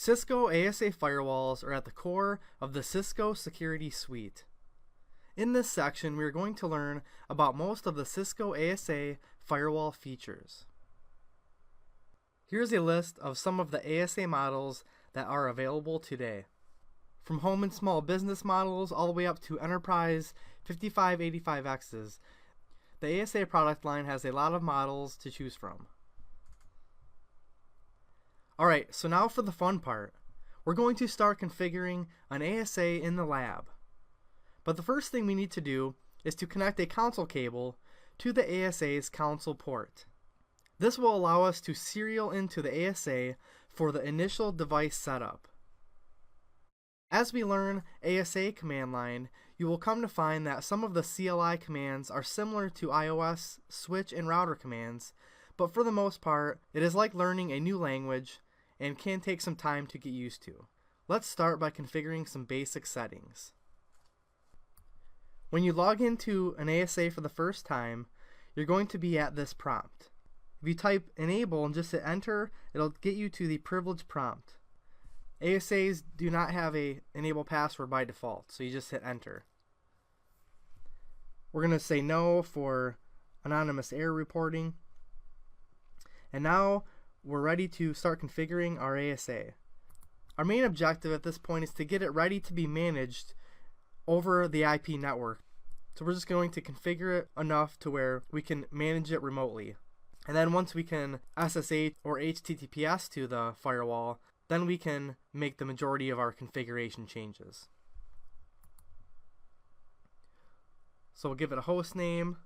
Cisco ASA firewalls are at the core of the Cisco Security Suite. In this section, we are going to learn about most of the Cisco ASA firewall features. Here's a list of some of the ASA models that are available today. From home and small business models all the way up to enterprise 5585Xs, the ASA product line has a lot of models to choose from. Alright, so now for the fun part. We're going to start configuring an ASA in the lab. But the first thing we need to do is to connect a console cable to the ASA's console port. This will allow us to serial into the ASA for the initial device setup. As we learn ASA command line, you will come to find that some of the CLI commands are similar to iOS switch and router commands, but for the most part, it is like learning a new language and can take some time to get used to. Let's start by configuring some basic settings. When you log into an ASA for the first time, you're going to be at this prompt. If you type enable and just hit enter, it'll get you to the privilege prompt. ASAs do not have a enable password by default, so you just hit enter. We're going to say no for anonymous error reporting. And now we're ready to start configuring our ASA. Our main objective at this point is to get it ready to be managed over the IP network. So we're just going to configure it enough to where we can manage it remotely. And then once we can SSH or HTTPS to the firewall, then we can make the majority of our configuration changes. So we'll give it a host name.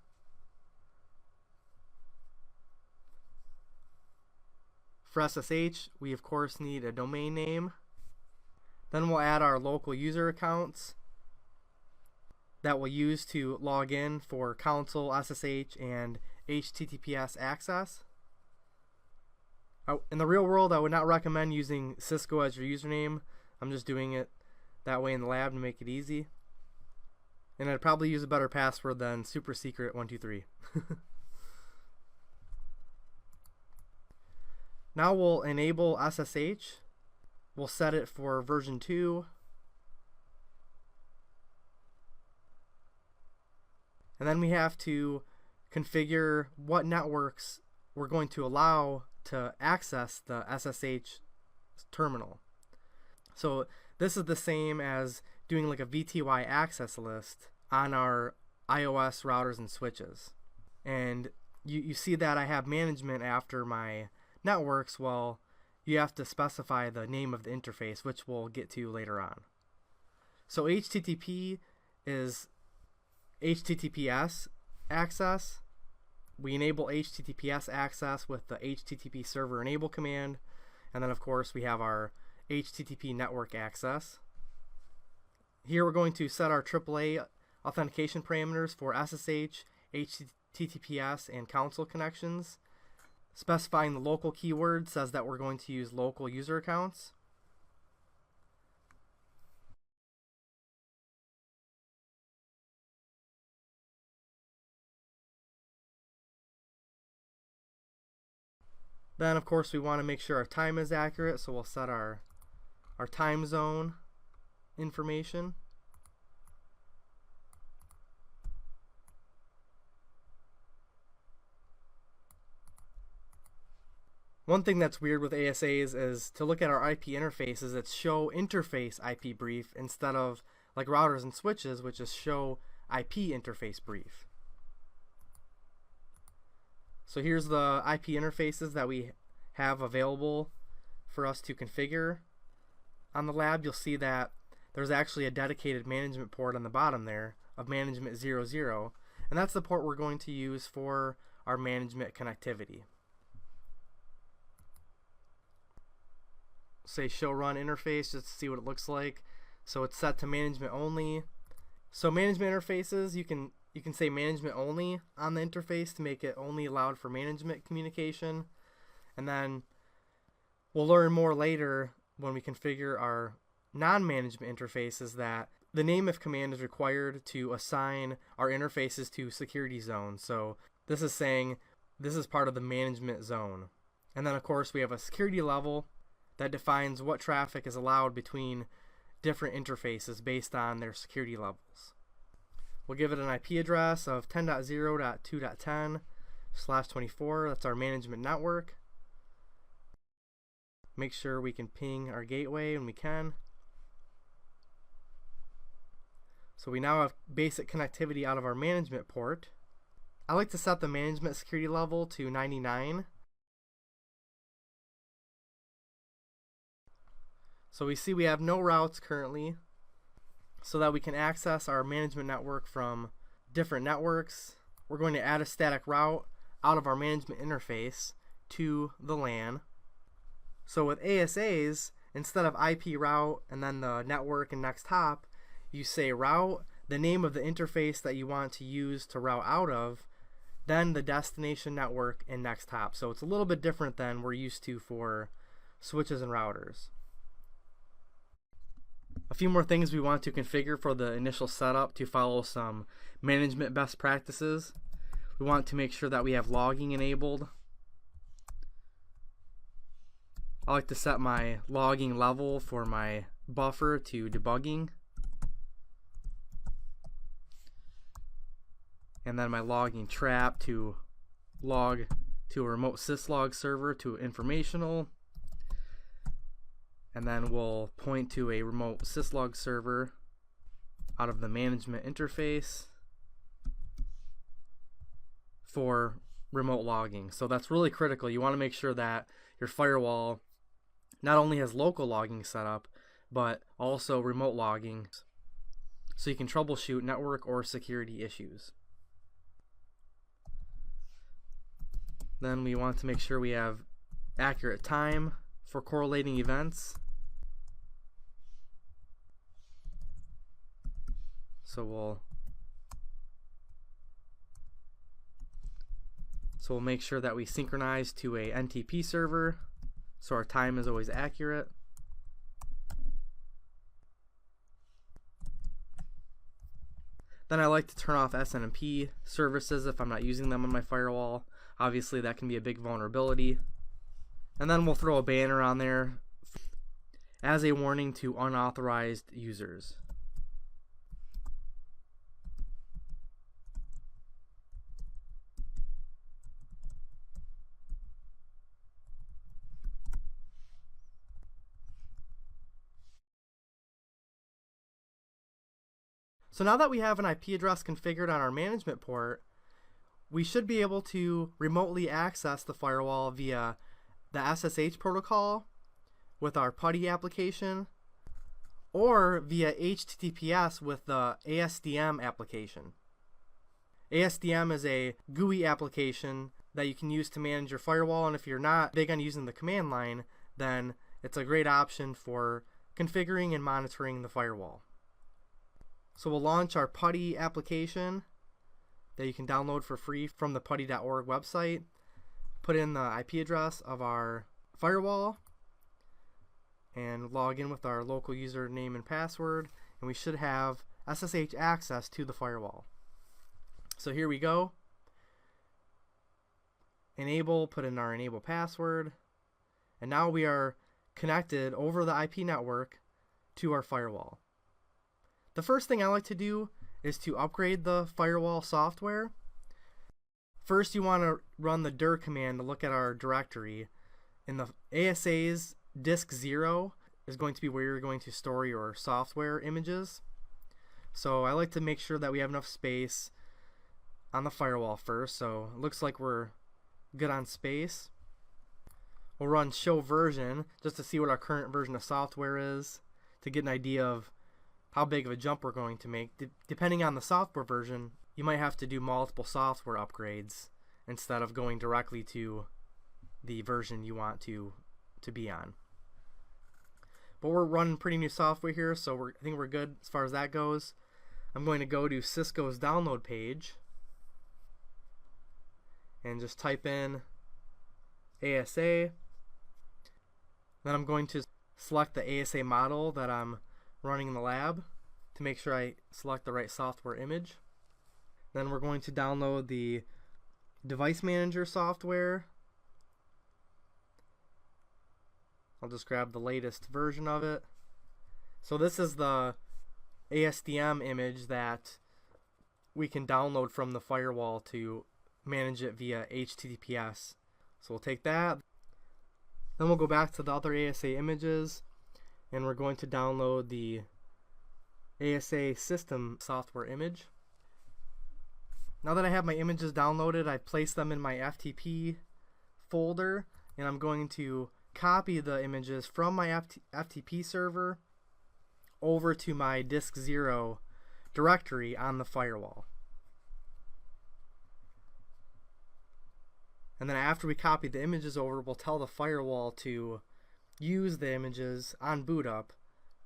For SSH, we of course need a domain name. Then we'll add our local user accounts that we'll use to log in for console, SSH, and HTTPS access. In the real world, I would not recommend using Cisco as your username. I'm just doing it that way in the lab to make it easy. And I'd probably use a better password than super secret 123. Now we'll enable SSH. We'll set it for version 2. And then we have to configure what networks we're going to allow to access the SSH terminal. So this is the same as doing like a VTY access list on our iOS routers and switches. And you see that I have management after my networks. Well, you have to specify the name of the interface, which we'll get to later on. So HTTP is HTTPS access. We enable HTTPS access with the HTTP server enable command, and then of course we have our HTTP network access. Here we're going to set our AAA authentication parameters for SSH, HTTPS, and console connections. Specifying the local keyword says that we're going to use local user accounts. Then of course we want to make sure our time is accurate, so we'll set our time zone information. One thing that's weird with ASAs is to look at our IP interfaces, it's show interface IP brief instead of like routers and switches, which is show IP interface brief. So here's the IP interfaces that we have available for us to configure. On the lab, you'll see that there's actually a dedicated management port on the bottom there of management 00, and that's the port we're going to use for our management connectivity. Say show run interface just to see what it looks like. So it's set to management only. So management interfaces, you can say management only on the interface to make it only allowed for management communication. And then we'll learn more later when we configure our non-management interfaces that the name if command is required to assign our interfaces to security zones. So this is saying this is part of the management zone. And then of course we have a security level that defines what traffic is allowed between different interfaces based on their security levels. We'll give it an IP address of 10.0.2.10/24. That's our management network. Make sure we can ping our gateway when we can. So we now have basic connectivity out of our management port. I like to set the management security level to 99. So we see we have no routes currently, so that we can access our management network from different networks. We're going to add a static route out of our management interface to the LAN. So with ASAs, instead of IP route and then the network and next hop, you say route, the name of the interface that you want to use to route out of, then the destination network and next hop. So it's a little bit different than we're used to for switches and routers. A few more things we want to configure for the initial setup to follow some management best practices. We want to make sure that we have logging enabled. I like to set my logging level for my buffer to debugging, and then my logging trap to log to a remote syslog server to informational, and then we'll point to a remote syslog server out of the management interface for remote logging. So that's really critical. You want to make sure that your firewall not only has local logging set up, but also remote logging, so you can troubleshoot network or security issues. Then we want to make sure we have accurate time for correlating events. So we'll make sure that we synchronize to a NTP server, so our time is always accurate. Then I like to turn off SNMP services if I'm not using them on my firewall. Obviously that can be a big vulnerability. And then we'll throw a banner on there as a warning to unauthorized users. So now that we have an IP address configured on our management port, we should be able to remotely access the firewall via the SSH protocol with our PuTTY application, or via HTTPS with the ASDM application. ASDM is a GUI application that you can use to manage your firewall, and if you're not big on using the command line, then it's a great option for configuring and monitoring the firewall. So we'll launch our PuTTY application that you can download for free from the putty.org website. Put in the IP address of our firewall and log in with our local username and password, and we should have SSH access to the firewall. So here we go. Enable, put in our enable password, and now we are connected over the IP network to our firewall. The first thing I like to do is to upgrade the firewall software. First, you want to run the dir command to look at our directory. In the ASA's disk 0 is going to be where you're going to store your software images. So I like to make sure that we have enough space on the firewall first. So it looks like we're good on space. We'll run show version just to see what our current version of software is, to get an idea of how big of a jump we're going to make. Depending on the software version, you might have to do multiple software upgrades instead of going directly to the version you want to be on. But we're running pretty new software here, so I think we're good as far as that goes. I'm going to go to Cisco's download page and just type in ASA. Then I'm going to select the ASA model that I'm running in the lab to make sure I select the right software image. Then we're going to download the device manager software, I'll just grab the latest version of it. So this is the ASDM image that we can download from the firewall to manage it via HTTPS. So we'll take that. Then we'll go back to the other ASA images, and we're going to download the ASA system software image. Now that I have my images downloaded, I've placed them in my FTP folder, and I'm going to copy the images from my FTP server over to my disk 0 directory on the firewall. And then after we copy the images over, we'll tell the firewall to use the images on boot up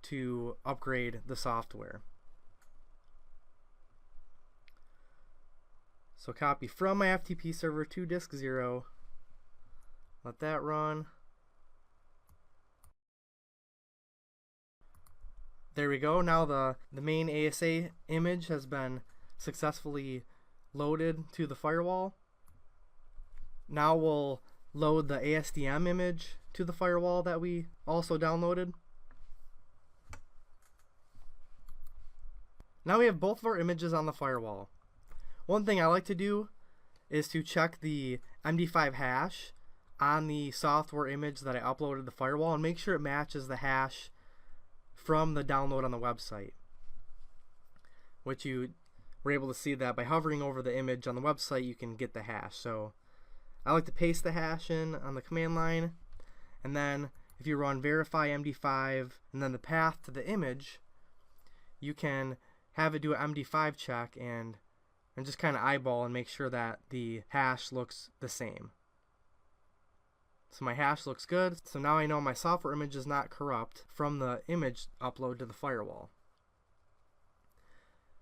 to upgrade the software. So copy from my FTP server to disk 0. Let that run. There we go. Now the main ASA image has been successfully loaded to the firewall. Now we'll load the ASDM image to the firewall that we also downloaded. Now we have both of our images on the firewall. One thing I like to do is to check the MD5 hash on the software image that I uploaded to the firewall and make sure it matches the hash from the download on the website, which you were able to see that by hovering over the image on the website you can get the hash. So I like to paste the hash in on the command line, and then if you run verify MD5 and then the path to the image, you can have it do an MD5 check and just kind of eyeball and make sure that the hash looks the same. So my hash looks good, so now I know my software image is not corrupt from the image upload to the firewall.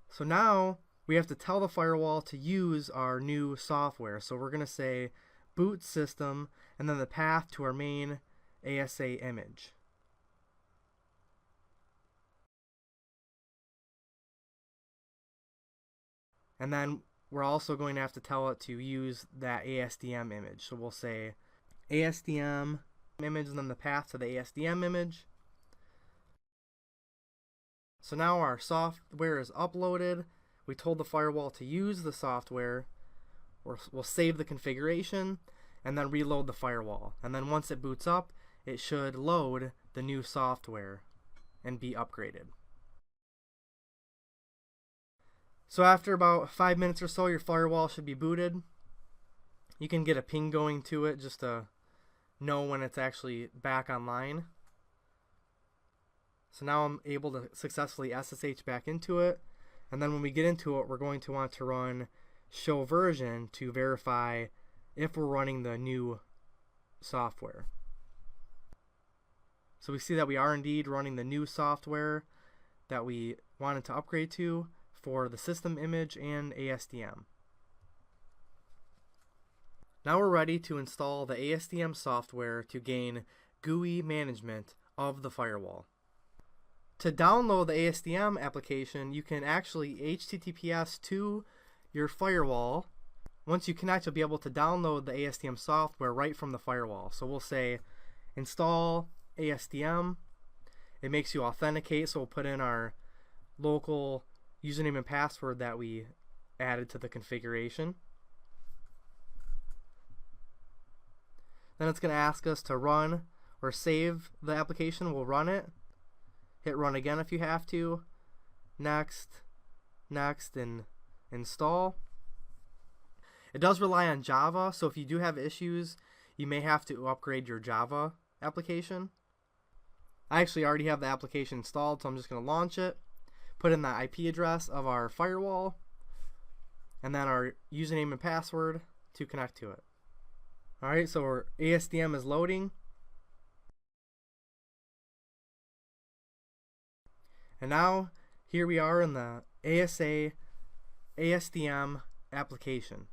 So now we have to tell the firewall to use our new software. So we're going to say boot system and then the path to our main ASA image. And then we're also going to have to tell it to use that ASDM image. So we'll say ASDM image and then the path to the ASDM image. So now our software is uploaded. We told the firewall to use the software. We'll save the configuration and then reload the firewall. And then once it boots up, it should load the new software and be upgraded. So after about 5 minutes or so, your firewall should be booted. You can get a ping going to it just to know when it's actually back online. So now I'm able to successfully SSH back into it. And then when we get into it, we're going to want to run show version to verify if we're running the new software. So we see that we are indeed running the new software that we wanted to upgrade to for the system image and ASDM. Now we're ready to install the ASDM software to gain GUI management of the firewall. To download the ASDM application, you can actually HTTPS to your firewall. Once you connect, you'll be able to download the ASDM software right from the firewall. So we'll say install ASDM. It makes you authenticate, so we'll put in our local username and password that we added to the configuration. Then it's going to ask us to run or save the application. We'll run it. Hit run again if you have to. Next, and install. It does rely on Java, so if you do have issues, you may have to upgrade your Java application. I actually already have the application installed, so I'm just going to launch it, put in the IP address of our firewall, and then our username and password to connect to it. Alright, so our ASDM is loading. And now, here we are in the ASDM application.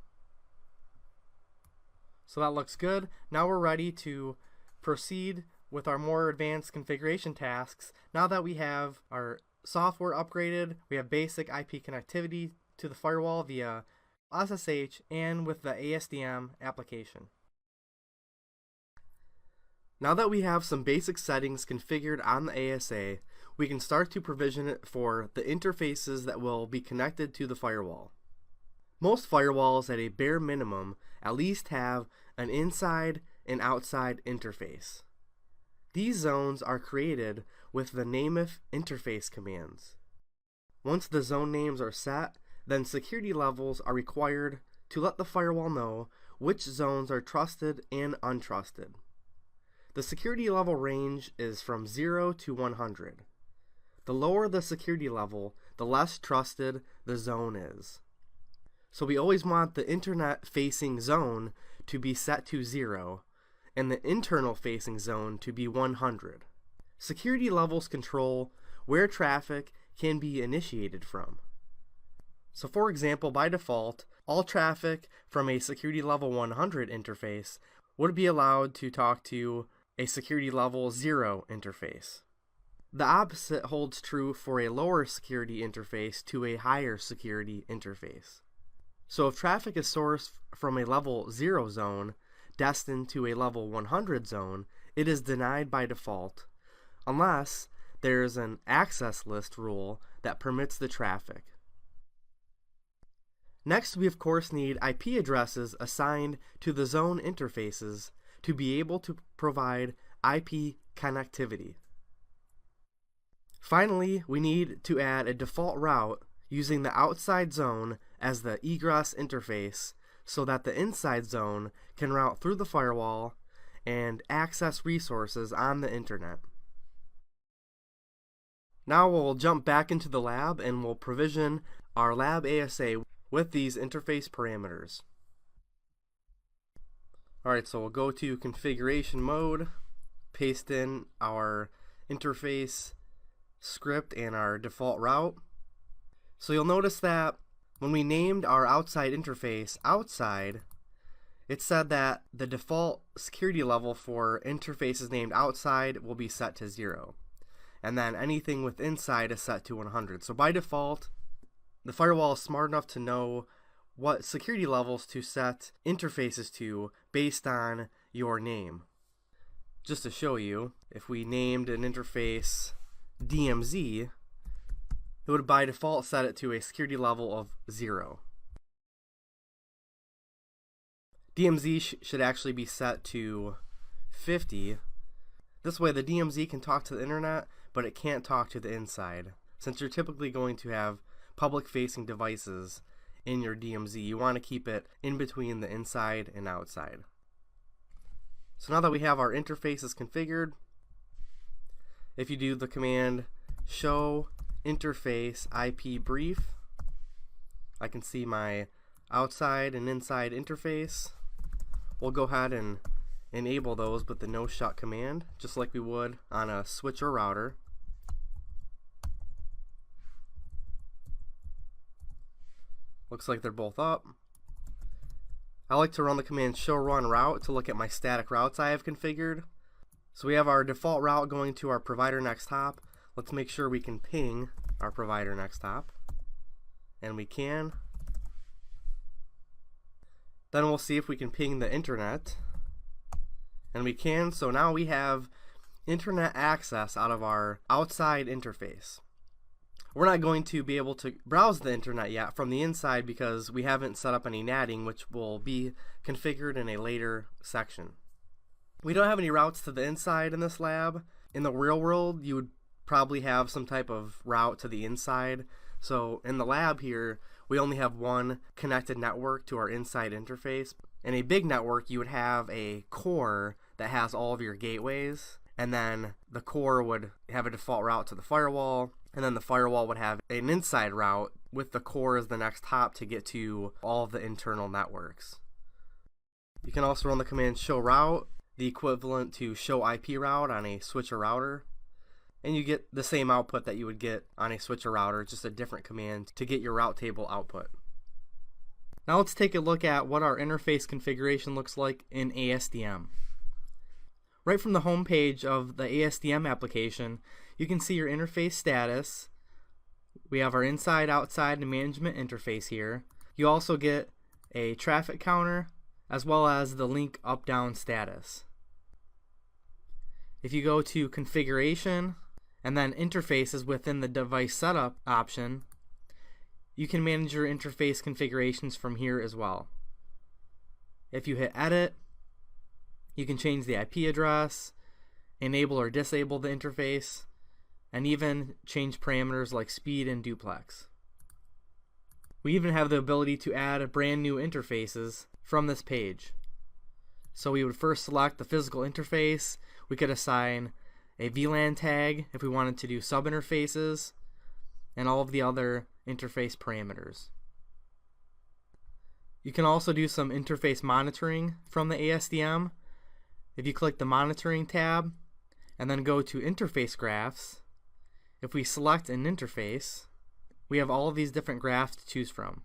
So that looks good. Now we're ready to proceed with our more advanced configuration tasks. Now that we have our software upgraded, we have basic IP connectivity to the firewall via SSH and with the ASDM application. Now that we have some basic settings configured on the ASA, we can start to provision it for the interfaces that will be connected to the firewall. Most firewalls at a bare minimum at least have an inside and outside interface. These zones are created with the nameif interface commands. Once the zone names are set, then security levels are required to let the firewall know which zones are trusted and untrusted. The security level range is from 0 to 100. The lower the security level, the less trusted the zone is. So we always want the internet facing zone to be set to 0 and the internal facing zone to be 100. Security levels control where traffic can be initiated from. So for example, by default, all traffic from a security level 100 interface would be allowed to talk to a security level 0 interface. The opposite holds true for a lower security interface to a higher security interface. So if traffic is sourced from a level 0 zone destined to a level 100 zone, it is denied by default, unless there is an access list rule that permits the traffic. Next, we of course need IP addresses assigned to the zone interfaces to be able to provide IP connectivity. Finally, we need to add a default route using the outside zone as the egress interface so that the inside zone can route through the firewall and access resources on the internet. Now we'll jump back into the lab and we'll provision our lab ASA with these interface parameters. Alright, so we'll go to configuration mode, paste in our interface script and our default route. So you'll notice that when we named our outside interface outside, it said that the default security level for interfaces named outside will be set to 0. And then anything with inside is set to 100. So by default, the firewall is smart enough to know what security levels to set interfaces to based on your name. Just to show you, if we named an interface DMZ, it would by default set it to a security level of 0. DMZ should actually be set to 50. This way the DMZ can talk to the internet, but it can't talk to the inside. Since you're typically going to have public-facing devices in your DMZ, you want to keep it in between the inside and outside. So now that we have our interfaces configured, if you do the command show interface IP brief, I can see my outside and inside interface. We'll go ahead and enable those with the no shut command, just like we would on a switch or router. Looks like they're both up. I like to run the command show run route to look at my static routes I have configured. So we have our default route going to our provider next hop. Let's make sure we can ping our provider next hop. And we can. Then we'll see if we can ping the internet. And we can, so now we have internet access out of our outside interface. We're not going to be able to browse the internet yet from the inside because we haven't set up any natting, which will be configured in a later section. We don't have any routes to the inside in this lab. In the real world, you would probably have some type of route to the inside. So in the lab here, we only have one connected network to our inside interface. In a big network, you would have a core that has all of your gateways, and then the core would have a default route to the firewall, and then the firewall would have an inside route with the core as the next hop to get to all of the internal networks. You can also run the command show route, the equivalent to show IP route on a switch or router, and you get the same output that you would get on a switch or router, just a different command to get your route table output. Now let's take a look at what our interface configuration looks like in ASDM. Right from the home page of the ASDM application, you can see your interface status. We have our inside, outside, and management interface here. You also get a traffic counter as well as the link up-down status. If you go to configuration and then interfaces within the device setup option, you can manage your interface configurations from here as well. If you hit edit, you can change the IP address, enable or disable the interface, and even change parameters like speed and duplex. We even have the ability to add brand new interfaces from this page. So we would first select the physical interface. We could assign a VLAN tag if we wanted to do sub-interfaces, and all of the other interface parameters. You can also do some interface monitoring from the ASDM. If you click the monitoring tab and then go to interface graphs, if we select an interface, we have all of these different graphs to choose from.